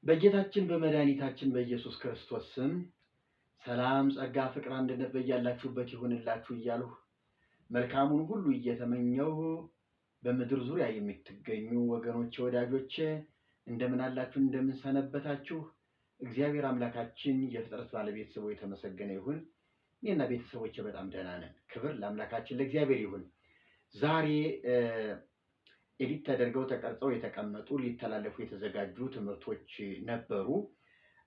በጌታችን በመድኃኒታችን በኢየሱስ ክርስቶስ ስም ሰላም፣ ጸጋ፣ ፍቅር፣ አንድነት በያላችሁበት ይሁንላችሁ እያልሁ መልካሙን ሁሉ እየተመኘሁ በምድር ዙሪያ የምትገኙ ወገኖቼ፣ ወዳጆቼ እንደምን አላችሁ? እንደምን ሰነበታችሁ? እግዚአብሔር አምላካችን የፍጥረት ባለቤት ስሙ የተመሰገነ ይሁን። እኔና ቤተሰቦቼ በጣም ደህና ነን። ክብር ለአምላካችን ለእግዚአብሔር ይሁን። ዛሬ ኤዲት ተደርገው ተቀርጸው የተቀመጡ ሊተላለፉ የተዘጋጁ ትምህርቶች ነበሩ።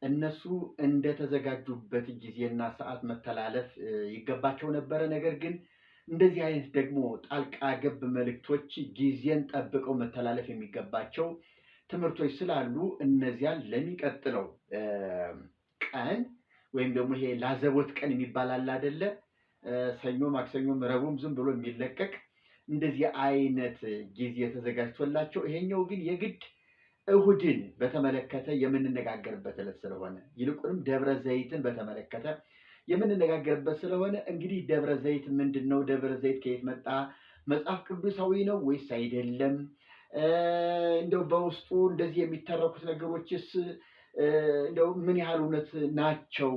እነሱ እንደተዘጋጁበት ጊዜና ሰዓት መተላለፍ ይገባቸው ነበረ። ነገር ግን እንደዚህ አይነት ደግሞ ጣልቃ ገብ መልእክቶች ጊዜን ጠብቀው መተላለፍ የሚገባቸው ትምህርቶች ስላሉ እነዚያን ለሚቀጥለው ቀን ወይም ደግሞ ይሄ ላዘቦት ቀን የሚባል አለ አይደለ? ሰኞ፣ ማክሰኞም ረቡዕም ዝም ብሎ የሚለቀቅ እንደዚህ አይነት ጊዜ ተዘጋጅቶላቸው፣ ይሄኛው ግን የግድ እሁድን በተመለከተ የምንነጋገርበት ዕለት ስለሆነ ይልቁንም ደብረ ዘይትን በተመለከተ የምንነጋገርበት ስለሆነ እንግዲህ ደብረ ዘይት ምንድን ነው? ደብረ ዘይት ከየት መጣ? መጽሐፍ ቅዱሳዊ ነው ወይስ አይደለም? እንደው በውስጡ እንደዚህ የሚተረኩት ነገሮችስ እንደው ምን ያህል እውነት ናቸው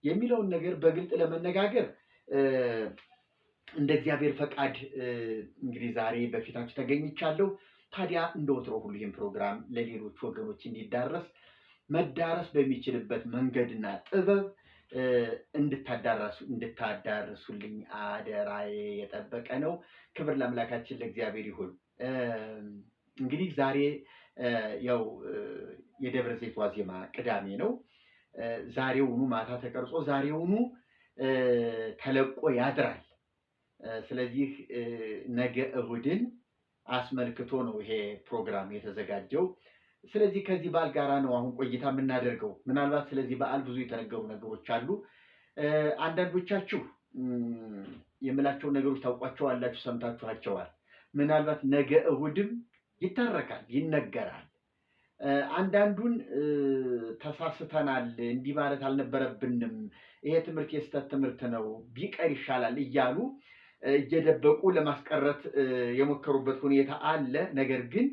የሚለውን ነገር በግልጥ ለመነጋገር እንደ እግዚአብሔር ፈቃድ እንግዲህ ዛሬ በፊታችሁ ተገኝቻለሁ። ታዲያ እንደ ወትሮ ሁሉ ይህን ፕሮግራም ለሌሎች ወገኖች መዳረስ በሚችልበት መንገድና ጥበብ እንድታዳርሱልኝ አደራዬ የጠበቀ ነው። ክብር ለአምላካችን ለእግዚአብሔር ይሁን። እንግዲህ ዛሬ ያው የደብረ ዘይት ዋዜማ ቅዳሜ ነው። ዛሬውኑ ማታ ተቀርጾ ዛሬውኑ ተለቆ ያድራል። ስለዚህ ነገ እሁድን አስመልክቶ ነው ይሄ ፕሮግራም የተዘጋጀው። ስለዚህ ከዚህ በዓል ጋራ ነው አሁን ቆይታ የምናደርገው። ምናልባት ስለዚህ በዓል ብዙ የተነገሩ ነገሮች አሉ። አንዳንዶቻችሁ የምላቸውን ነገሮች ታውቋቸዋላችሁ፣ ሰምታችኋቸዋል። ምናልባት ነገ እሁድም ይተረካል፣ ይነገራል። አንዳንዱን ተሳስተናል፣ እንዲህ ማለት አልነበረብንም፣ ይሄ ትምህርት የስተት ትምህርት ነው፣ ቢቀር ይሻላል እያሉ እየደበቁ ለማስቀረት የሞከሩበት ሁኔታ አለ። ነገር ግን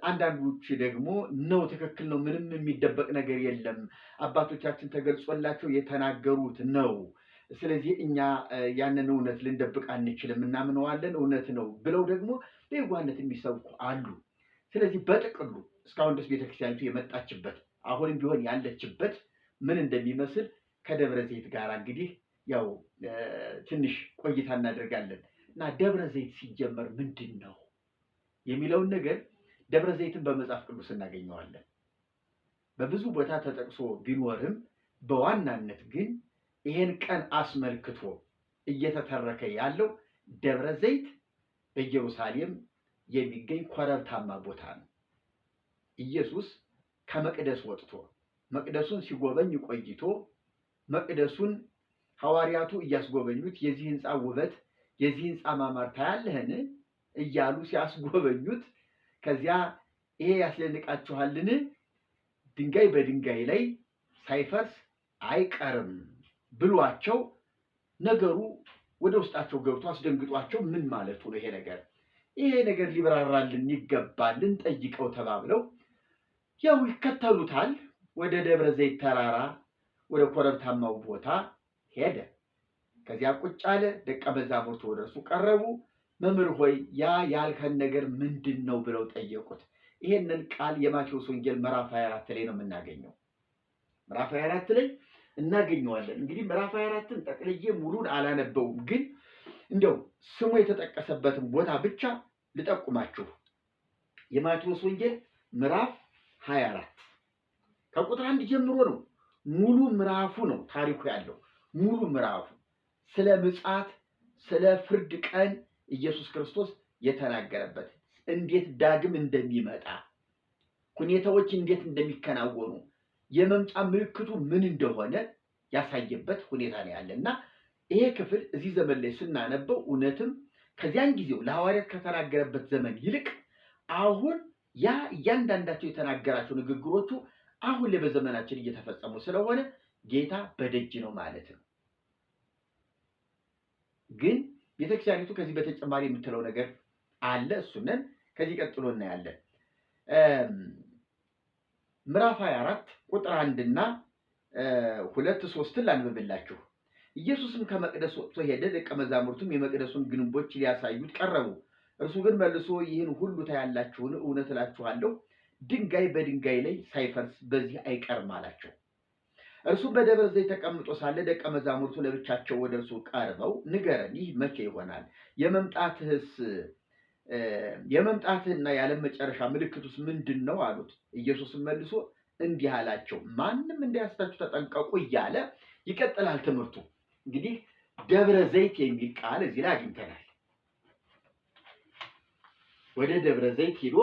አንዳንዶች ደግሞ ነው ትክክል ነው፣ ምንም የሚደበቅ ነገር የለም፣ አባቶቻችን ተገልጾላቸው የተናገሩት ነው፣ ስለዚህ እኛ ያንን እውነት ልንደብቅ አንችልም፣ እናምነዋለን፣ እውነት ነው ብለው ደግሞ በየዋህነት የሚሰብኩ አሉ። ስለዚህ በጥቅሉ እስካሁን ድረስ ቤተክርስቲያኒቱ የመጣችበት አሁንም ቢሆን ያለችበት ምን እንደሚመስል ከደብረ ዘይት ጋር እንግዲህ ያው ትንሽ ቆይታ እናደርጋለን እና ደብረ ዘይት ሲጀመር ምንድን ነው የሚለውን ነገር ደብረ ዘይትን በመጽሐፍ ቅዱስ እናገኘዋለን። በብዙ ቦታ ተጠቅሶ ቢኖርም በዋናነት ግን ይሄን ቀን አስመልክቶ እየተተረከ ያለው ደብረ ዘይት በኢየሩሳሌም የሚገኝ ኮረብታማ ቦታ ነው። ኢየሱስ ከመቅደስ ወጥቶ መቅደሱን ሲጎበኝ ቆይቶ መቅደሱን ሐዋርያቱ እያስጎበኙት የዚህ ሕንፃ ውበት፣ የዚህ ሕንፃ ማማር ታያለህን እያሉ ሲያስጎበኙት ከዚያ ይሄ ያስደንቃችኋልን? ድንጋይ በድንጋይ ላይ ሳይፈርስ አይቀርም ብሏቸው ነገሩ ወደ ውስጣቸው ገብቶ አስደንግጧቸው ምን ማለቱ ነው ይሄ ነገር ሊብራራልን ይገባል፣ ልንጠይቀው ተባብለው ያው ይከተሉታል። ወደ ደብረ ዘይት ተራራ ወደ ኮረብታማው ቦታ ሄደ። ከዚያ ቁጭ አለ። ደቀ መዛሙርቱ ወደ እርሱ ቀረቡ። መምህር ሆይ ያ ያልከን ነገር ምንድን ነው ብለው ጠየቁት። ይሄንን ቃል የማቴዎስ ወንጌል ምዕራፍ 24 ላይ ነው የምናገኘው። ምዕራፍ 24 ላይ እናገኘዋለን። እንግዲህ ምዕራፍ 24ን ጠቅልዬ ሙሉን አላነበውም፣ ግን እንደው ስሙ የተጠቀሰበትን ቦታ ብቻ ልጠቁማችሁ። የማቴዎስ ወንጌል ምዕራፍ 24 ከቁጥር 1 ጀምሮ ነው። ሙሉ ምዕራፉ ነው ታሪኩ ያለው። ሙሉ ምዕራፉ ስለ ምጽአት፣ ስለ ፍርድ ቀን ኢየሱስ ክርስቶስ የተናገረበት፣ እንዴት ዳግም እንደሚመጣ፣ ሁኔታዎች እንዴት እንደሚከናወኑ፣ የመምጫ ምልክቱ ምን እንደሆነ ያሳየበት ሁኔታ ነው ያለና ይሄ ክፍል እዚህ ዘመን ላይ ስናነበው እውነትም ከዚያን ጊዜው ለሐዋርያት ከተናገረበት ዘመን ይልቅ አሁን ያ እያንዳንዳቸው የተናገራቸው ንግግሮቹ አሁን ላይ በዘመናችን እየተፈጸሙ ስለሆነ ጌታ በደጅ ነው ማለት ነው። ግን ቤተክርስቲያኒቱ ከዚህ በተጨማሪ የምትለው ነገር አለ። እሱንን ከዚህ ቀጥሎ እናያለን። ምዕራፍ 24 ቁጥር 1 እና 2 3 ላንብብላችሁ። ኢየሱስም ከመቅደስ ወጥቶ ሄደ። ደቀ መዛሙርቱም የመቅደሱን ግንቦች ሊያሳዩት ቀረቡ። እርሱ ግን መልሶ ይህን ሁሉ ታያላችሁን? እውነት እላችኋለሁ ድንጋይ በድንጋይ ላይ ሳይፈርስ በዚህ አይቀርም አላቸው። እርሱም በደብረ ዘይት ተቀምጦ ሳለ ደቀ መዛሙርቱ ለብቻቸው ወደ እርሱ ቀርበው ንገረን፣ ይህ መቼ ይሆናል? የመምጣትህና የዓለም መጨረሻ ምልክቱስ ምንድን ነው አሉት። ኢየሱስም መልሶ እንዲህ አላቸው፣ ማንም እንዳያስታችሁ ተጠንቀቁ እያለ ይቀጥላል ትምህርቱ። እንግዲህ ደብረ ዘይት የሚል ቃል እዚህ ላይ አግኝተናል። ወደ ደብረ ዘይት ሄዶ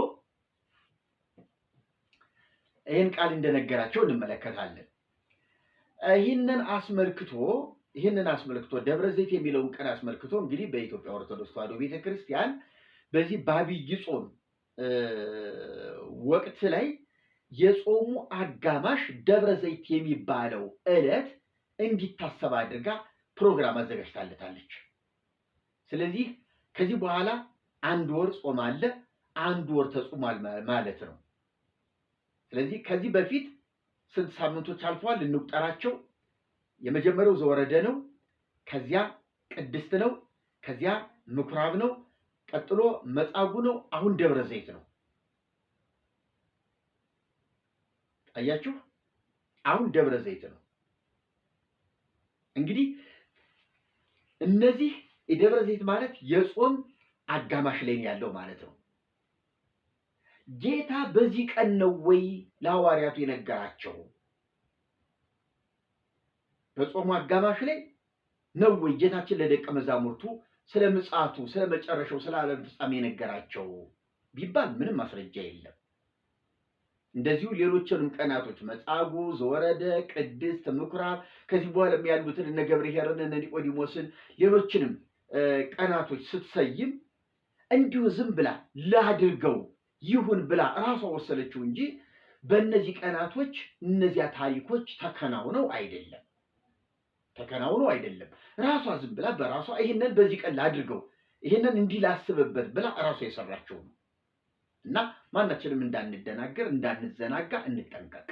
ይህን ቃል እንደነገራቸው እንመለከታለን። ይህንን አስመልክቶ ደብረ ዘይት የሚለውን ቀን አስመልክቶ እንግዲህ በኢትዮጵያ ኦርቶዶክስ ተዋሕዶ ቤተክርስቲያን በዚህ በዐቢይ ጾም ወቅት ላይ የጾሙ አጋማሽ ደብረ ዘይት የሚባለው ዕለት እንዲታሰብ አድርጋ ፕሮግራም አዘጋጅታለታለች። ስለዚህ ከዚህ በኋላ 1 ወር ጾም አለ፣ 1 ወር ተጾሟል ማለት ነው። ስለዚህ ከዚህ በፊት ስንት ሳምንቶች አልፈዋል እንቁጠራቸው። የመጀመሪያው ዘወረደ ነው፣ ከዚያ ቅድስት ነው፣ ከዚያ ምኩራብ ነው፣ ቀጥሎ መጻጉዕ ነው፣ አሁን ደብረ ዘይት ነው። አያችሁ፣ አሁን ደብረ ዘይት ነው። እንግዲህ እነዚህ የደብረ ዘይት ማለት የጾም አጋማሽ ላይ ያለው ማለት ነው። ጌታ በዚህ ቀን ነው ወይ ለሐዋርያቱ የነገራቸው? በጾሙ አጋማሽ ላይ ነው ወይ ጌታችን ለደቀ መዛሙርቱ ስለ ምጽአቱ፣ ስለ መጨረሻው፣ ስለ ዓለም ፍጻሜ የነገራቸው ቢባል ምንም ማስረጃ የለም። እንደዚሁ ሌሎችንም ቀናቶች መጻጉዕ፣ ዘወረደ፣ ቅድስት፣ ምኩራብ ከዚህ በኋላ ያሉትን እነ ገብርኄርን እነ ኒቆዲሞስን ሌሎችንም ቀናቶች ስትሰይም እንዲሁ ዝም ብላ ላድርገው ይሁን ብላ ራሷ ወሰለችው እንጂ በእነዚህ ቀናቶች እነዚያ ታሪኮች ተከናውነው አይደለም። ራሷ ዝም ብላ በራሷ ይሄንን በዚህ ቀን ላድርገው፣ ይሄንን እንዲህ ላስብበት ብላ ራሷ የሰራችው ነው እና ማናችንም እንዳንደናገር እንዳንዘናጋ እንጠንቀቅ።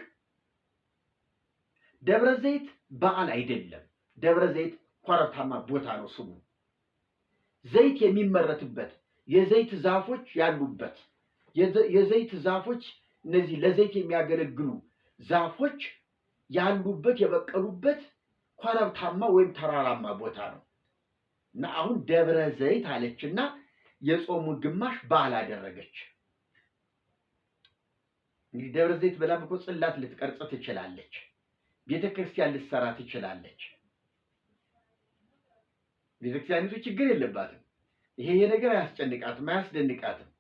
ደብረ ዘይት በዓል አይደለም። ደብረ ዘይት ኮረብታማ ቦታ ነው ስሙ። ዘይት የሚመረትበት የዘይት ዛፎች ያሉበት የዘይት ዛፎች እነዚህ ለዘይት የሚያገለግሉ ዛፎች ያሉበት የበቀሉበት ኮረብታማ ወይም ተራራማ ቦታ ነው እና አሁን ደብረ ዘይት አለችና የጾሙን ግማሽ በዓል አደረገች። እንግዲህ ደብረ ዘይት ብላ እኮ ጽላት ልትቀርጽ ትችላለች፣ ቤተክርስቲያን ልትሰራ ትችላለች። ቤተክርስቲያኒቱ ችግር የለባትም። ይሄ ነገር አያስጨንቃትም፣ አያስደንቃትም።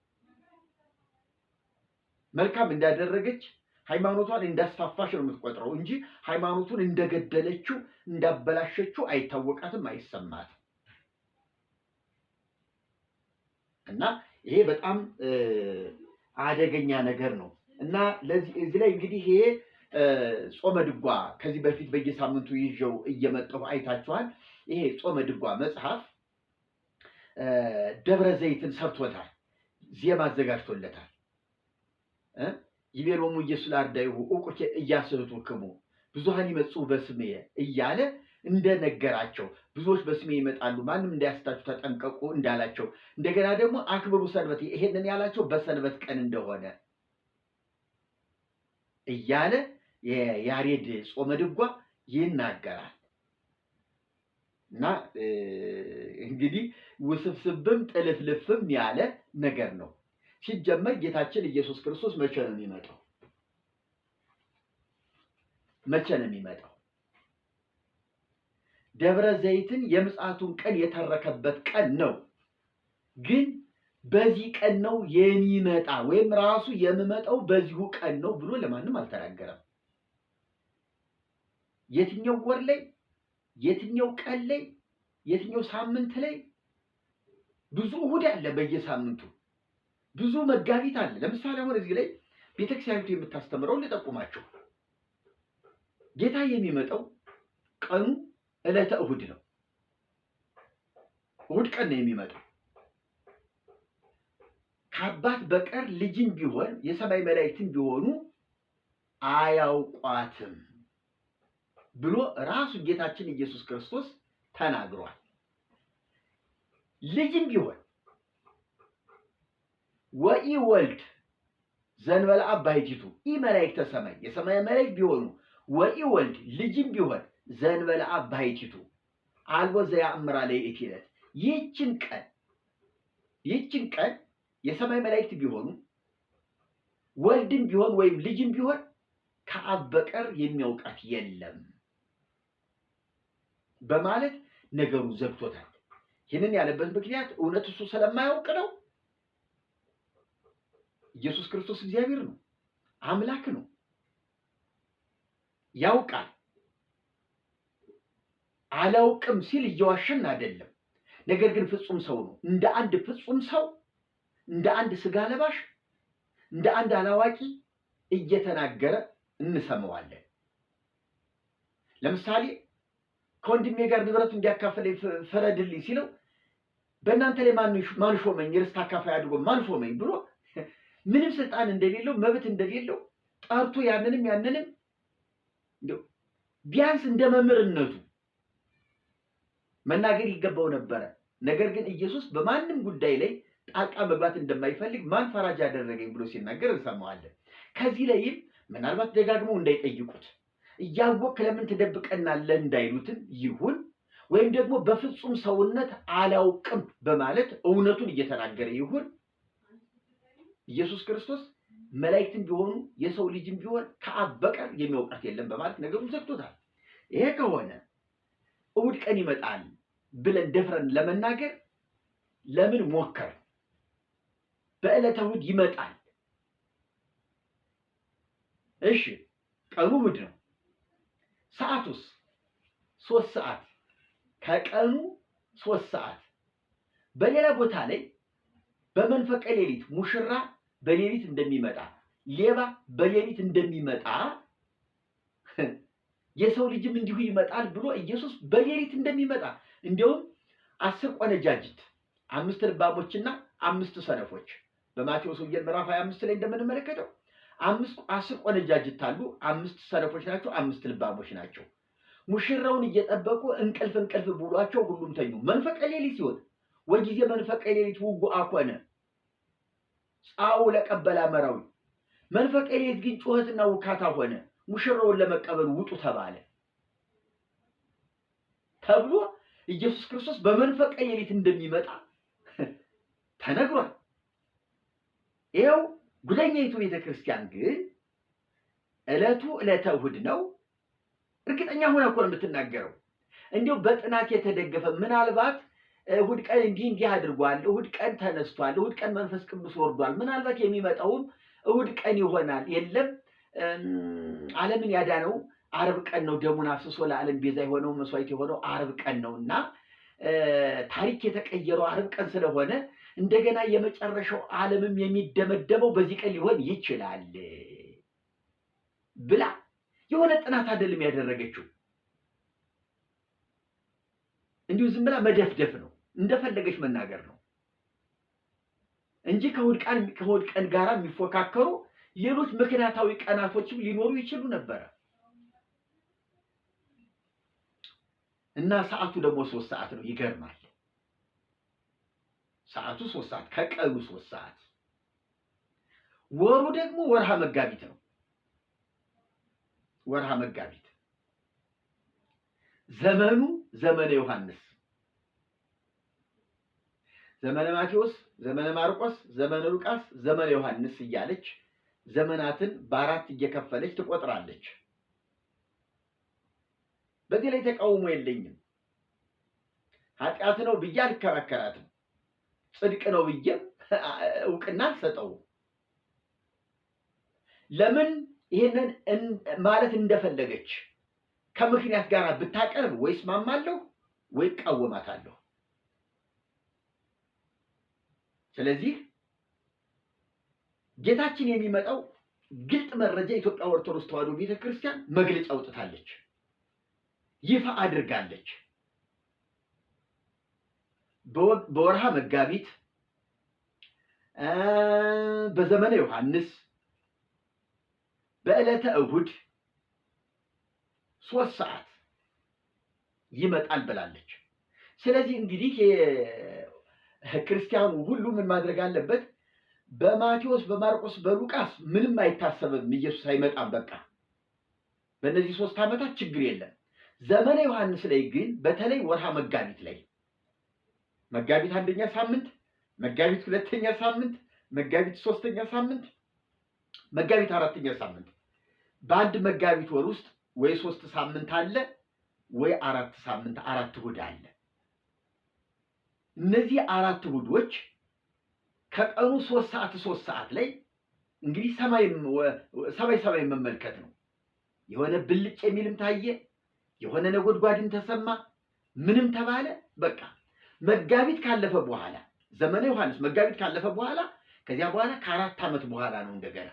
መልካም እንዳደረገች ሃይማኖቷን እንዳስፋፋሽ ነው የምትቆጥረው እንጂ ሃይማኖቱን እንደገደለችው እንዳበላሸችው አይታወቃትም፣ አይሰማትም። እና ይሄ በጣም አደገኛ ነገር ነው እና እዚህ ላይ እንግዲህ ይሄ ጾመ ድጓ ከዚህ በፊት በየሳምንቱ ይዤው እየመጣሁ አይታችኋል። ይሄ ጾመ ድጓ መጽሐፍ ደብረ ዘይትን ሰርቶታል፣ ዜማ አዘጋጅቶለታል። ይቤሎሙ ኢየሱስ ለአርዳኢሁ ዕውቁ ኢያስሕቱክሙ ብዙኃን ይመጽኡ በስሜ እያለ እንደነገራቸው ብዙዎች በስሜ ይመጣሉ ማንም እንዳያስታችሁ ተጠንቀቁ እንዳላቸው፣ እንደገና ደግሞ አክብሩ ሰንበት፣ ይሄንን ያላቸው በሰንበት ቀን እንደሆነ እያለ የያሬድ ጾመ ድጓ ይናገራል። እና እንግዲህ ውስብስብም ጥልፍልፍም ያለ ነገር ነው። ሲጀመር ጌታችን ኢየሱስ ክርስቶስ መቼ ነው የሚመጣው? ደብረ ዘይትን የምጽአቱን ቀን የተረከበት ቀን ነው። ግን በዚህ ቀን ነው የሚመጣ ወይም ራሱ የሚመጣው በዚሁ ቀን ነው ብሎ ለማንም አልተናገረም። የትኛው ወር ላይ፣ የትኛው ቀን ላይ፣ የትኛው ሳምንት ላይ? ብዙ እሑድ አለ በየሳምንቱ፣ ብዙ መጋቢት አለ። ለምሳሌ አሁን እዚህ ላይ ቤተክርስቲያኒቱ የምታስተምረው ልጠቁማቸው። ጌታ የሚመጣው ቀኑ ዕለተ እሑድ ነው። እሑድ ቀን ነው የሚመጣው። ከአባት በቀር ልጅም ቢሆን የሰማይ መላእክትም ቢሆኑ አያውቋትም ብሎ ራሱ ጌታችን ኢየሱስ ክርስቶስ ተናግሯል። ልጅም ቢሆን ወኢ ወልድ ዘንበለ አብ ባሕቲቱ ኢመላእክተ ሰማይ የሰማይ መላእክት ቢሆኑ ወኢ ወልድ ልጅም ቢሆን ዘንበለ አብ ባሕቲቱ አልቦ ዘያእምራ ለይእቲ ዕለት ይህችን ቀን የሰማይ መላእክት ቢሆኑ ወልድም ቢሆን ወይም ልጅም ቢሆን ከአብ በቀር የሚያውቃት የለም በማለት ነገሩን ዘግቶታል። ይህንን ያለበት ምክንያት እውነት እሱ ስለማያውቅ ነው። ኢየሱስ ክርስቶስ እግዚአብሔር ነው፣ አምላክ ነው፣ ያውቃል። አላውቅም ሲል እየዋሸን አይደለም። ነገር ግን ፍጹም ሰው ነው። እንደ አንድ ፍጹም ሰው፣ እንደ አንድ ስጋ ለባሽ፣ እንደ አንድ አላዋቂ እየተናገረ እንሰማዋለን። ለምሳሌ ከወንድሜ ጋር ንብረት እንዲያካፍለኝ ፍረድልኝ ሲለው በእናንተ ላይ ማን ሾመኝ የርስት አካፋይ አድርጎ ማን ሾመኝ ብሎ ምንም ስልጣን እንደሌለው መብት እንደሌለው ጠርቶ ያንንም ቢያንስ እንደ መምህርነቱ መናገር ይገባው ነበረ። ነገር ግን ኢየሱስ በማንም ጉዳይ ላይ ጣልቃ መግባት እንደማይፈልግ ማን ፈራጅ ያደረገኝ ብሎ ሲናገር እንሰማዋለን። ከዚህ ላይም ምናልባት ደጋግመው እንዳይጠይቁት እያወቅህ ለምን ትደብቀናለህ እንዳይሉትም ይሁን ወይም ደግሞ በፍጹም ሰውነት አላውቅም በማለት እውነቱን እየተናገረ ይሁን ኢየሱስ ክርስቶስ መላእክትም ቢሆኑ የሰው ልጅም ቢሆን ከአብ በቀር የሚያውቃት የለም በማለት ነገሩን ዘግቶታል። ይሄ ከሆነ እሑድ ቀን ይመጣል ብለን ደፍረን ለመናገር ለምን ሞከር? በዕለተ እሑድ ይመጣል። እሺ ቀኑ እሑድ ነው። ሰዓቱስ 3 ሰዓት ከቀኑ 3 ሰዓት። በሌላ ቦታ ላይ በመንፈቀ ሌሊት ሙሽራ በሌሊት እንደሚመጣ ሌባ በሌሊት እንደሚመጣ የሰው ልጅም እንዲሁ ይመጣል ብሎ ኢየሱስ በሌሊት እንደሚመጣ እንዲያውም 10 ቆነጃጅት 5 ልባሞችና 5 ሰነፎች በማቴዎስ ወንጌል ምዕራፍ 25 ላይ እንደምንመለከተው 10 ቆነጃጅት አሉ፣ 5 ሰነፎች ናቸው፣ 5 ልባሞች ናቸው። ሙሽራውን እየጠበቁ እንቅልፍ ብሏቸው ሁሉም ተኙ። መንፈቀ ሌሊት ሲሆን ወጊዜ መንፈቀ ሌሊት ውጉአ ኮነ ጻኡ ለቀበላ መራዊ መንፈቀ ሌሊት ግን ጩኸትና ውካታ ሆነ። ሙሽራውን ለመቀበል ውጡ ተባለ ተብሎ ኢየሱስ ክርስቶስ በመንፈቀ ሌሊት እንደሚመጣ ተነግሯል። ይኸው ጉደኛይቱ ቤተክርስቲያን ግን ዕለቱ ዕለተ እሑድ ነው። እርግጠኛ ሆና እኮ ነው የምትናገረው። እንዲያው በጥናት የተደገፈ ምናልባት እሑድ ቀን እንዲህ አድርጓል፣ እሑድ ቀን ተነስቷል፣ እሑድ ቀን መንፈስ ቅዱስ ወርዷል፣ ምናልባት የሚመጣውም እሑድ ቀን ይሆናል። የለም ዓለምን ያዳነው ዓርብ ቀን ነው፣ ደሙን አፍስሶ ለዓለም ቤዛ የሆነው መስዋዕት የሆነው ዓርብ ቀን ነውና ታሪክ የተቀየረው ዓርብ ቀን ስለሆነ እንደገና የመጨረሻው ዓለምም የሚደመደመው በዚህ ቀን ሊሆን ይችላል ብላ የሆነ ጥናት አይደለም ያደረገችው። እንዲሁ ዝም ብላ መደፍደፍ ነው፣ እንደፈለገች መናገር ነው እንጂ ከእሑድ ቀን ጋር የሚፎካከሩ ሌሎች ምክንያታዊ ቀናቶችም ሊኖሩ ይችሉ ነበረ። እና ሰዓቱ ደግሞ 3 ሰዓት ነው። ይገርማል። ሰዓቱ 3 ሰዓት ከቀኑ 3 ሰዓት። ወሩ ደግሞ ወርሃ መጋቢት ነው። ወርሃ መጋቢት። ዘመኑ ዘመነ ዮሐንስ፣ ዘመነ ማቴዎስ፣ ዘመነ ማርቆስ፣ ዘመነ ሉቃስ፣ ዘመነ ዮሐንስ እያለች ዘመናትን በ4 እየከፈለች ትቆጥራለች። በዚህ ላይ ተቃውሞ የለኝም። ኃጢአት ነው ብዬ አልከራከራትም። ጽድቅ ነው ብዬ እውቅና አልሰጠውም። ለምን ይሄንን ማለት እንደፈለገች ከምክንያት ጋር ብታቀርብ ወይ እስማማለሁ ወይ እቃወማታለሁ። ስለዚህ ጌታችን የሚመጣው ግልጥ መረጃ ኢትዮጵያ ኦርቶዶክስ ተዋሕዶ ቤተክርስቲያን መግለጫ አውጥታለች፣ ይፋ አድርጋለች። በወርሃ መጋቢት በዘመነ ዮሐንስ በዕለተ እሁድ 3 ሰዓት ይመጣል ብላለች። ስለዚህ እንግዲህ ክርስቲያኑ ሁሉ ምን ማድረግ አለበት? በማቴዎስ፣ በማርቆስ፣ በሉቃስ ምንም አይታሰብም። ኢየሱስ አይመጣም። በቃ በእነዚህ 3 ዓመታት ችግር የለም። ዘመነ ዮሐንስ ላይ ግን በተለይ ወርሃ መጋቢት ላይ መጋቢት 1ኛ ሳምንት፣ መጋቢት 2ኛ ሳምንት፣ መጋቢት 3ኛ ሳምንት፣ መጋቢት 4ኛ ሳምንት በአንድ መጋቢት ወር ውስጥ ወይ 3 ሳምንት አለ ወይ 4 ሳምንት 4 እሁድ አለ። እነዚህ 4 እሁዶች ከቀኑ 3 ሰዓት ላይ እንግዲህ ሰማይ መመልከት ነው። የሆነ ብልጭ የሚልም ታየ፣ የሆነ ነጎድጓድም ተሰማ፣ ምንም ተባለ። በቃ መጋቢት ካለፈ በኋላ ዘመነ ዮሐንስ መጋቢት ካለፈ በኋላ ከዚያ በኋላ ከ4 ዓመት በኋላ ነው እንደገና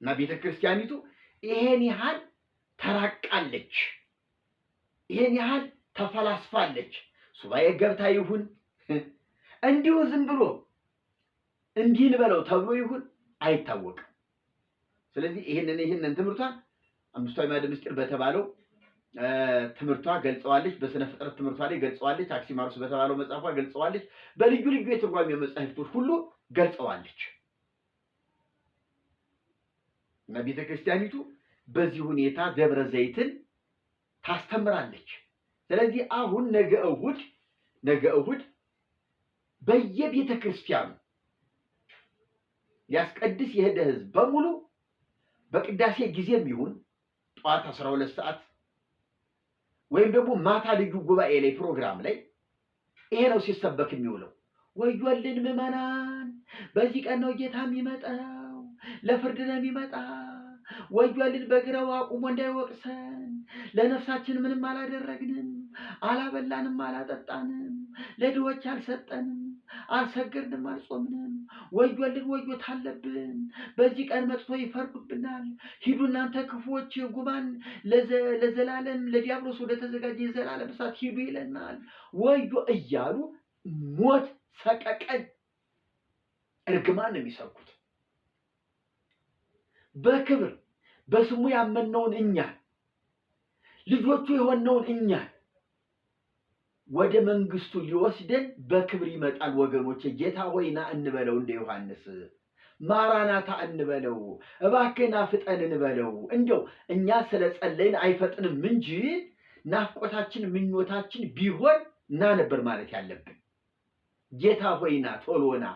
እና ቤተክርስቲያኒቱ ይሄን ያህል ተራቃለች፣ ይሄን ያህል ተፈላስፋለች። ሱባኤ ገብታ ይሁን እንዲሁ ዝም ብሎ እንዲህ ልበለው ተብሎ ይሁን አይታወቅም። ስለዚህ ይሄንን ትምህርቷን አምስቱ አዕማደ ምስጢር በተባለው ትምህርቷ ገልጸዋለች። በስነ ፍጥረት ትምህርቷ ላይ ገልጸዋለች። አክሲማሮስ በተባለው መጽሐፏ ገልጸዋለች። በልዩ ልዩ የትርጓሜ መጻሕፍቶች ሁሉ ገልጸዋለች። እና ቤተክርስቲያኒቱ በዚህ ሁኔታ ደብረ ዘይትን ታስተምራለች። ስለዚህ አሁን ነገ እሁድ በየቤተ ክርስቲያኑ ሊያስቀድስ የሄደ ሕዝብ በሙሉ በቅዳሴ ጊዜም ይሁን ጠዋት 12 ሰዓት ወይም ደግሞ ማታ ልዩ ጉባኤ ላይ ፕሮግራም ላይ ይሄ ነው ሲሰበክ የሚውለው። ወዮልን ምዕመናን፣ በዚህ ቀን ነው ጌታ የሚመጣው፣ ለፍርድ ነው የሚመጣ። ወዮልን በግራው አቁሞ እንዳይወቅሰን፣ ለነፍሳችን ምንም አላደረግንም፣ አላበላንም፣ አላጠጣንም፣ ለድሆች አልሰጠንም፣ አልሰገድንም፣ አልጾምንም። ወዮልን ወዮት አለብን፣ በዚህ ቀን መጥቶ ይፈርዱብናል። ሂዱ እናንተ ክፉዎች ጉባን ለዘላለም ለዲያብሎስ ወደ ተዘጋጀ የዘላለም እሳት ሂዱ ይለናል። ወዮ እያሉ ሞት፣ ሰቀቀን፣ እርግማን ነው የሚሰብኩት። በክብር በስሙ ያመነውን እኛን ልጆቹ የሆነውን እኛን ወደ መንግስቱ ሊወስደን በክብር ይመጣል። ወገኖቼ ጌታ ሆይ ና እንበለው፣ እንደ ዮሐንስ ማራናታ እንበለው፣ እባክህና ፍጠን እንበለው። እንደው እኛ ስለጸለይን አይፈጥንም እንጂ ናፍቆታችን ምኞታችን ቢሆን ና ነበር ማለት ያለብን። ጌታ ሆይ ና ቶሎ ና፣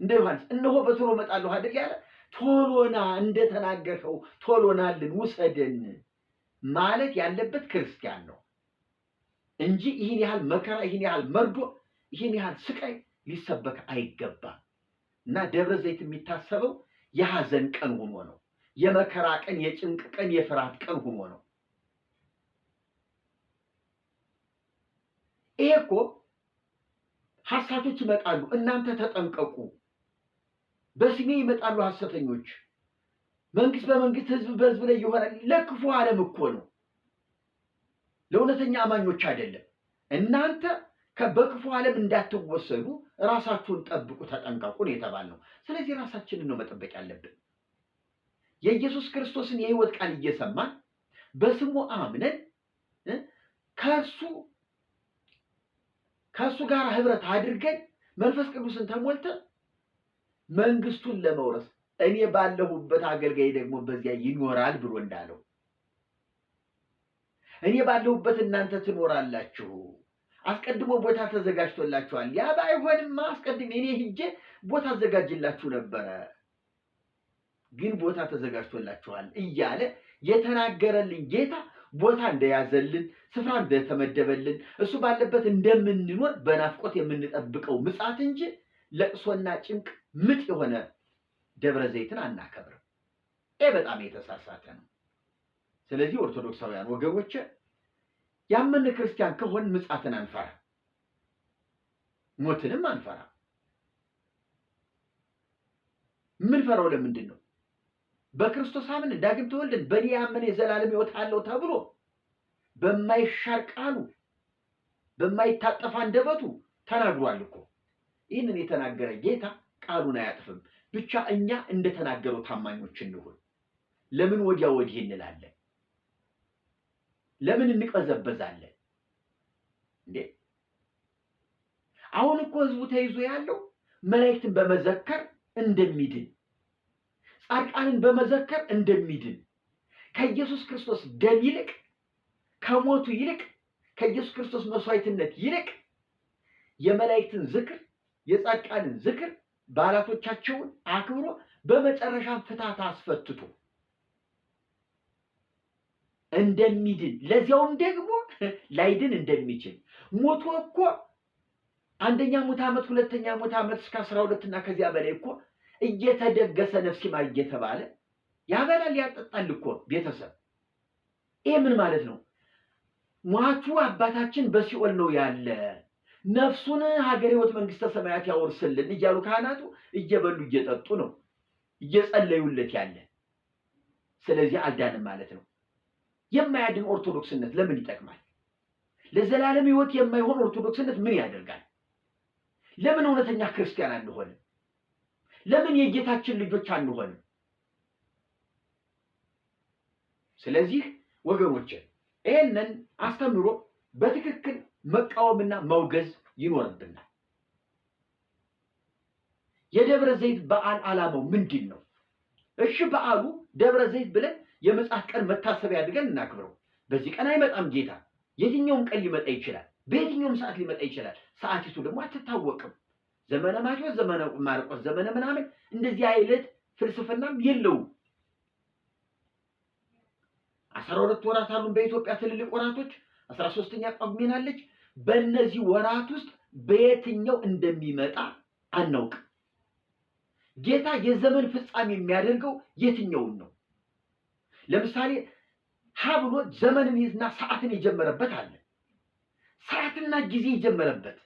እንደ ዮሐንስ እነሆ በቶሎ እመጣለሁ አይደል ያለ፣ ቶሎ ና እንደተናገርከው ቶሎ ናልን ውሰደን ማለት ያለበት ክርስቲያን ነው እንጂ ይህን ያህል መከራ፣ ይህን ያህል መርዶ፣ ይህን ያህል ስቃይ ሊሰበክ አይገባም። እና ደብረ ዘይት የሚታሰበው የሐዘን ቀን ሆኖ ነው። የመከራ ቀን፣ የጭንቅ ቀን፣ የፍርሃት ቀን ሆኖ ነው። ይሄ እኮ ሐሰቶች ይመጣሉ፣ እናንተ ተጠንቀቁ፣ በስሜ ይመጣሉ ሐሰተኞች፣ መንግስት በመንግስት ህዝብ በህዝብ ላይ ይሆናል። ለክፉ ዓለም እኮ ነው፣ ለእውነተኛ አማኞች አይደለም። እናንተ በክፉ ዓለም እንዳትወሰዱ ራሳችሁን ጠብቁ፣ ተጠንቀቁ ነው የተባልነው። ስለዚህ ራሳችንን ነው መጠበቅ ያለብን። የኢየሱስ ክርስቶስን የህይወት ቃል እየሰማን በስሙ አምነን ከእሱ ጋር ህብረት አድርገን መንፈስ ቅዱስን ተሞልተን መንግስቱን ለመውረስ እኔ ባለሁበት አገልጋይ ደግሞ በዚያ ይኖራል ብሎ እንዳለው እኔ ባለሁበት እናንተ ትኖራላችሁ፣ አስቀድሞ ቦታ ተዘጋጅቶላችኋል። ያ ባይሆንማ አስቀድሜ እኔ ሂጄ ቦታ አዘጋጅላችሁ ነበረ፣ ግን ቦታ ተዘጋጅቶላችኋል እያለ የተናገረልን ጌታ ቦታ እንደያዘልን፣ ስፍራ እንደተመደበልን፣ እሱ ባለበት እንደምንኖር በናፍቆት የምንጠብቀው ምጽአት እንጂ ለቅሶና ጭንቅ ምጥ የሆነ ደብረ ዘይትን አናከብርም። ይህ በጣም የተሳሳተ ነው። ስለዚህ ኦርቶዶክሳውያን ወገኖች ያመነ ክርስቲያን ከሆን ምጽአትን አንፈራ፣ ሞትንም አንፈራ። ምን ፈራው? ለምንድን ነው? በክርስቶስ አምነን ዳግም ተወልደን በእኔ ያመነ የዘላለም ሕይወት አለው ተብሎ በማይሻር ቃሉ በማይታጠፍ አንደበቱ ተናግሯል እኮ። ይህንን የተናገረ ጌታ ቃሉን አያጥፍም። ብቻ እኛ እንደተናገረው ታማኞች እንሁን። ለምን ወዲያ ወዲህ እንላለን? ለምን እንቀዘበዛለን እንዴ? አሁን እኮ ህዝቡ ተይዞ ያለው መላእክትን በመዘከር እንደሚድን፣ ጻድቃንን በመዘከር እንደሚድን፣ ከኢየሱስ ክርስቶስ ደም ይልቅ ከሞቱ ይልቅ ከኢየሱስ ክርስቶስ መስዋዕትነት ይልቅ የመላእክትን ዝክር የጻድቃንን ዝክር በዓላቶቻቸውን አክብሮ በመጨረሻም ፍታት አስፈትቶ እንደሚድን ለዚያውም ደግሞ ላይድን እንደሚችል ሞቶ እኮ አንደኛ ሙት ዓመት ሁለተኛ ሙት ዓመት እስከ 12 እና ከዚያ በላይ እኮ እየተደገሰ ነፍስ ይማር እየተባለ ያበላል ያጠጣል እኮ ቤተሰብ። ይሄ ምን ማለት ነው? ሟቹ አባታችን በሲኦል ነው ያለ፣ ነፍሱን ሀገረ ሕይወት መንግስተ ሰማያት ያወርስልን እያሉ ካህናቱ እየበሉ እየጠጡ ነው እየጸለዩለት ያለ። ስለዚህ አልዳንም ማለት ነው። የማያድን ኦርቶዶክስነት ለምን ይጠቅማል? ለዘላለም ሕይወት የማይሆን ኦርቶዶክስነት ምን ያደርጋል? ለምን እውነተኛ ክርስቲያን አንሆንም? ለምን የጌታችን ልጆች አንሆንም? ስለዚህ ወገኖቼ ይሄንን አስተምሮ በትክክል መቃወምና መውገዝ ይኖርብናል። የደብረ ዘይት በዓል ዓላማው ምንድን ነው? እሺ በዓሉ ደብረ ዘይት ብለን የምጽአት ቀን መታሰቢያ አድርገን እናክብረው። በዚህ ቀን አይመጣም ጌታ። የትኛውም ቀን ሊመጣ ይችላል፣ በየትኛውም ሰዓት ሊመጣ ይችላል። ሰዓቲቱ ደግሞ አትታወቅም። ዘመነ ማቴዎስ፣ ዘመነ ማርቆስ፣ ዘመነ ምናምን እንደዚህ አይነት ፍልስፍናም የለውም። 12 ወራት አሉን በኢትዮጵያ ትልልቅ ወራቶች። 13ኛ ጳጉሜን አለች። በእነዚህ ወራት ውስጥ በየትኛው እንደሚመጣ አናውቅም። ጌታ የዘመን ፍጻሜ የሚያደርገው የትኛውን ነው? ለምሳሌ ሀ ብሎ ዘመንንና ሰዓትን የጀመረበት አለ። ሰዓትና ጊዜ የጀመረበት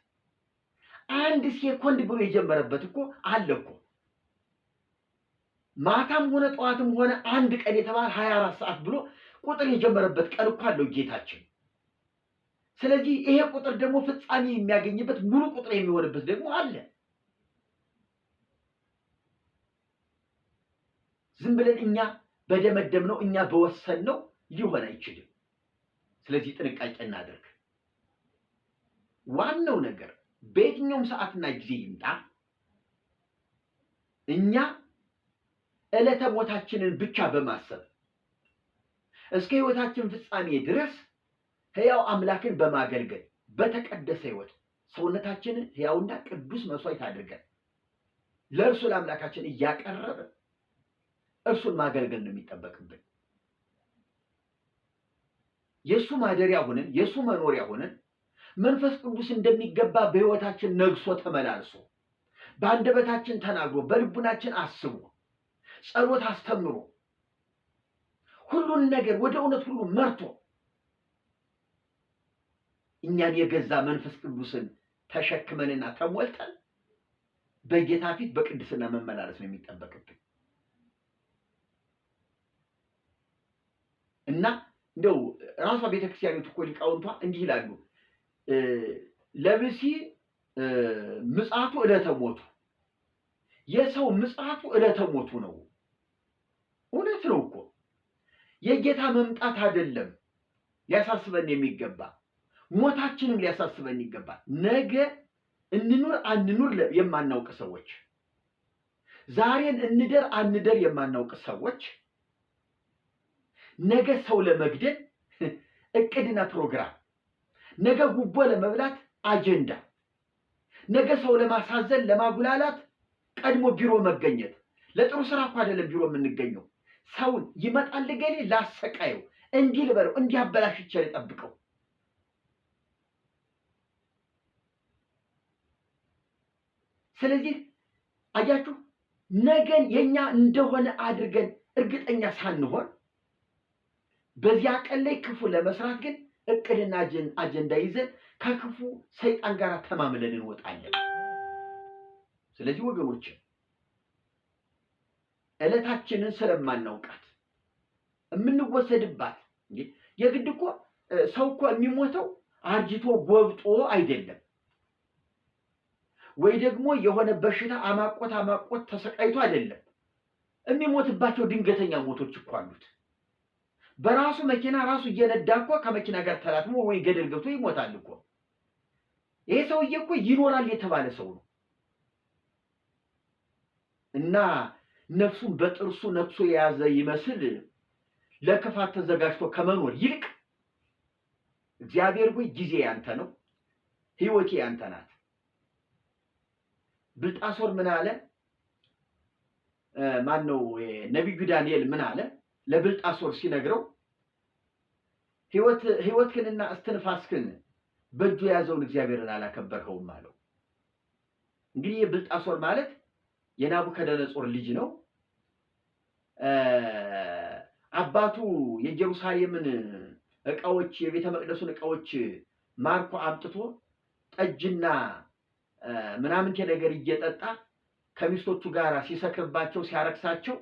አንድ ሴኮንድ ብሎ የጀመረበት እኮ አለ እኮ። ማታም ሆነ ጠዋትም ሆነ አንድ ቀን የተባለ 24 ሰዓት ብሎ ቁጥር የጀመረበት ቀን እኮ አለው ጌታችን። ስለዚህ ይሄ ቁጥር ደግሞ ፍጻሜ የሚያገኝበት ሙሉ ቁጥር የሚሆንበት ደግሞ አለ። ዝም ብለን እኛ በደመደምነው እኛ በወሰንነው ሊሆን አይችልም። ስለዚህ ጥንቃቄ እናድርግ። ዋናው ነገር በየትኛውም ሰዓትና ጊዜ ይምጣ እኛ ዕለተ ሞታችንን ብቻ በማሰብ እስከ ሕይወታችን ፍጻሜ ድረስ ሕያው አምላክን በማገልገል በተቀደሰ ሕይወት ሰውነታችንን ሕያውና ቅዱስ መስዋዕት አድርገን ለእርሱ ለአምላካችን እያቀረብን እርሱን ማገልገል ነው የሚጠበቅብን። የእሱ ማደሪያ ሆነን የእሱ መኖሪያ ሆነን መንፈስ ቅዱስ እንደሚገባ በሕይወታችን ነግሶ ተመላልሶ በአንደበታችን ተናግሮ በልቡናችን አስቦ ጸሎት አስተምሮ ሁሉን ነገር ወደ እውነት ሁሉ መርቶ እኛን የገዛ መንፈስ ቅዱስን ተሸክመንና ተሞልተን በጌታ ፊት በቅድስና መመላለስ ነው የሚጠበቅብን። እና እንደው ራሷ ቤተክርስቲያኒቱ እኮ ሊቃውንቷ እንዲህ ይላሉ፣ ለብሲ ምጽአቱ ዕለተ ሞቱ፣ የሰው ምጽአቱ ዕለተ ሞቱ ነው። እውነት ነው እኮ የጌታ መምጣት አይደለም ሊያሳስበን የሚገባ፣ ሞታችንም ሊያሳስበን ይገባል። ነገ እንኑር አንኑር የማናውቅ ሰዎች፣ ዛሬን እንደር አንደር የማናውቅ ሰዎች ነገ ሰው ለመግደል እቅድና ፕሮግራም፣ ነገ ጉቦ ለመብላት አጀንዳ፣ ነገ ሰው ለማሳዘን ለማጉላላት ቀድሞ ቢሮ መገኘት። ለጥሩ ስራ እኮ አይደለም ቢሮ የምንገኘው። ሰውን ይመጣል ገሌ ላሰቃየው፣ እንዲህ ልበለው፣ እንዲህ አበላሽቼ ልጠብቀው። ስለዚህ አያችሁ ነገን የኛ እንደሆነ አድርገን እርግጠኛ ሳንሆን በዚያ ቀን ላይ ክፉ ለመስራት ግን እቅድና አጀንዳ ይዘን ከክፉ ሰይጣን ጋር ተማምለን እንወጣለን። ስለዚህ ወገኖች ዕለታችንን ስለማናውቃት የምንወሰድባት የግድ እኮ ሰው እኮ የሚሞተው አርጅቶ ጎብጦ አይደለም። ወይ ደግሞ የሆነ በሽታ አማቆት ተሰቃይቶ አይደለም። የሚሞትባቸው ድንገተኛ ሞቶች እኮ አሉት። በራሱ መኪና ራሱ እየነዳ እኮ ከመኪና ጋር ተላትሞ ወይ ገደል ገብቶ ይሞታል እኮ። ይሄ ሰውዬ እኮ ይኖራል የተባለ ሰው ነው። እና ነፍሱን በጥርሱ ነክሶ የያዘ ይመስል ለክፋት ተዘጋጅቶ ከመኖር ይልቅ እግዚአብሔር ሆይ ጊዜ ያንተ ነው፣ ህይወቴ ያንተ ናት። ብልጣሶር ምን አለ? ማን ነው ነቢዩ ዳንኤል ምን አለ ለብልጣሶር ሲነግረው? ህይወትህንና እስትንፋስህን በእጁ የያዘውን እግዚአብሔርን አላከበርከውም አለው። እንግዲህ ብልጣሶር ማለት የናቡከደነጾር ልጅ ነው። አባቱ የኢየሩሳሌምን ዕቃዎች የቤተ መቅደሱን ዕቃዎች ማርኮ አምጥቶ ጠጅና ምናምንቴ ነገር እየጠጣ ከሚስቶቹ ጋር ሲሰክርባቸው ሲያረክሳቸው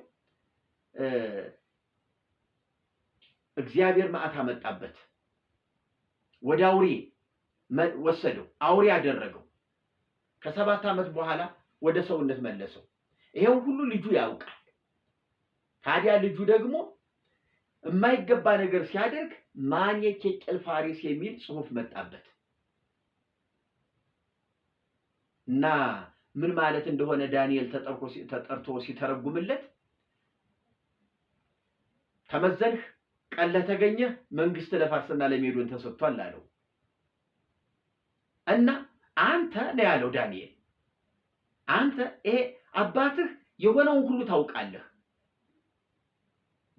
እግዚአብሔር መዓት አመጣበት። ወደ አውሬ ወሰደው፣ አውሬ አደረገው። ከ7 ዓመት በኋላ ወደ ሰውነት መለሰው። ይሄው ሁሉ ልጁ ያውቃል። ታዲያ ልጁ ደግሞ የማይገባ ነገር ሲያደርግ ማን የኬቄል ፋሪስ የሚል ጽሑፍ መጣበት እና ምን ማለት እንደሆነ ዳንኤል ተጠርቶ ሲተረጉምለት ተመዘንህ ቀን ለተገኘህ መንግስት ለፋርስና ለሜዶን ተሰጥቷል አለው። እና አንተ ነው ያለው ዳንኤል፣ አንተ ይሄ አባትህ የሆነውን ሁሉ ታውቃለህ።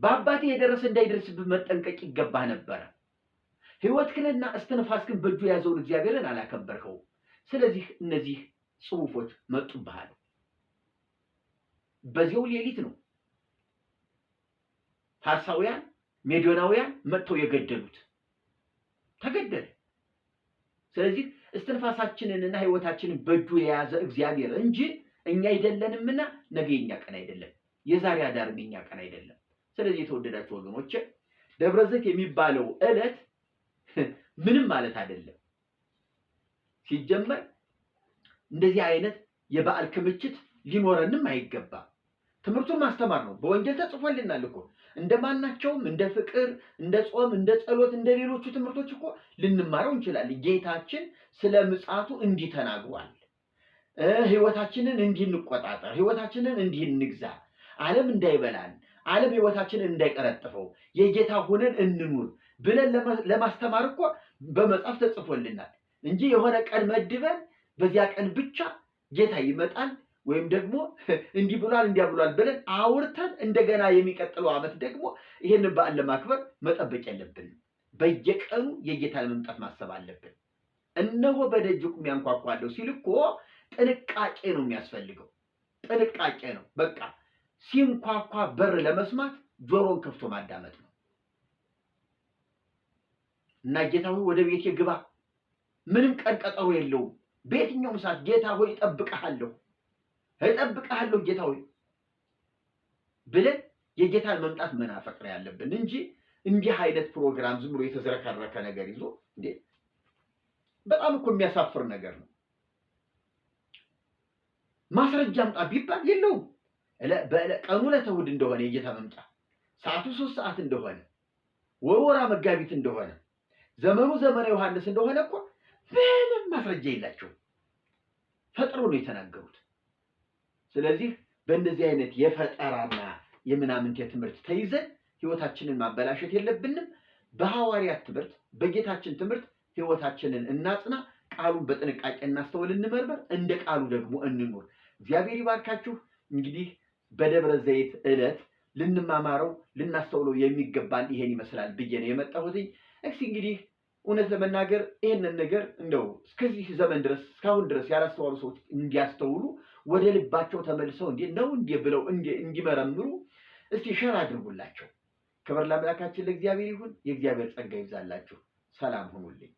በአባትህ የደረሰ እንዳይደርስብህ መጠንቀቅ ይገባህ ነበረ። ህይወትህንና እስትንፋስህን በእጁ የያዘውን እግዚአብሔርን አላከበርከውም። ስለዚህ እነዚህ ጽሑፎች መጡብሃል። በዚያው ሌሊት ነው ፋርሳውያን ሜዶናውያን መጥተው የገደሉት፣ ተገደለ። ስለዚህ እስትንፋሳችንንና ህይወታችንን በእጁ የያዘ እግዚአብሔር እንጂ እኛ አይደለንምና ነገ የኛ ቀን አይደለም፣ የዛሬ አዳርም የኛ ቀን አይደለም። ስለዚህ የተወደዳችሁ ወገኖች ደብረ ዘይት የሚባለው ዕለት ምንም ማለት አይደለም። ሲጀመር እንደዚህ አይነት የበዓል ክምችት ሊኖረንም አይገባም። ትምህርቱን ማስተማር ነው። በወንጌል ተጽፎልናል እኮ እንደማናቸውም እንደ ፍቅር፣ እንደ ጾም፣ እንደ ጸሎት፣ እንደ ሌሎቹ ትምህርቶች እኮ ልንማረው እንችላለን። ጌታችን ስለ ምጽአቱ እንዲህ ተናግሯል። ህይወታችንን እንዲህ እንቆጣጠር፣ ህይወታችንን እንዲህ እንግዛ፣ ዓለም እንዳይበላን፣ ዓለም ህይወታችንን እንዳይቀረጥፈው የጌታ ሆነን እንኑር ብለን ለማስተማር እኮ በመጽሐፍ ተጽፎልናል እንጂ የሆነ ቀን መድበን በዚያ ቀን ብቻ ጌታ ይመጣል ወይም ደግሞ እንዲህ ብሏል እንዲያ ብሏል ብለን አውርተን እንደገና የሚቀጥለው ዓመት ደግሞ ይሄንን በዓል ለማክበር መጠበቅ የለብንም። በየቀኑ የጌታን መምጣት ማሰብ አለብን። እነሆ በደጅ ቁሜ አንኳኳለሁ ሲል እኮ ጥንቃቄ ነው የሚያስፈልገው። ጥንቃቄ ነው። በቃ ሲንኳኳ በር ለመስማት ጆሮን ከፍቶ ማዳመጥ ነው እና ጌታ ሆይ ወደ ቤቴ ግባ፣ ምንም ቀን ቀጠሮ የለውም። በየትኛውም ሰዓት ጌታ ሆይ እጠብቅሃለሁ ጌታ ሆይ ብለን የጌታን መምጣት መናፈቅ ነው ያለብን እንጂ እንዲህ አይነት ፕሮግራም ዝም ብሎ የተዝረከረከ ነገር ይዞ እንዴ በጣም እኮ የሚያሳፍር ነገር ነው። ማስረጃ አምጣ ቢባል የለውም። ቀኑ ለተውድ እንደሆነ የጌታ መምጫ ሰዓቱ 3 ሰዓት እንደሆነ ወራ መጋቢት እንደሆነ ዘመኑ ዘመነ ዮሐንስ እንደሆነ እኮ ምንም ማስረጃ የላቸውም። ፈጥሮ ነው የተናገሩት። ስለዚህ በእንደዚህ አይነት የፈጠራና የምናምንት ትምህርት ተይዘን ህይወታችንን ማበላሸት የለብንም። በሐዋርያት ትምህርት በጌታችን ትምህርት ህይወታችንን እናጽና። ቃሉን በጥንቃቄ እናስተውል፣ እንመርመር፣ እንደ ቃሉ ደግሞ እንኑር። እግዚአብሔር ይባርካችሁ። እንግዲህ በደብረ ዘይት ዕለት ልንማማረው ልናስተውለው የሚገባን ይሄን ይመስላል ብዬ ነው የመጣሁት። እስኪ እንግዲህ እውነት ለመናገር ይሄንን ነገር እንደው እስከዚህ ዘመን ድረስ እስካሁን ድረስ ያላስተዋሉ ሰዎች እንዲያስተውሉ ወደ ልባቸው ተመልሰው እንዴ ብለው እንዲመረምሩ እስቲ ሸር አድርጉላቸው። ክብር ለአምላካችን ለእግዚአብሔር ይሁን። የእግዚአብሔር ጸጋ ይብዛላችሁ። ሰላም ሁኑልኝ።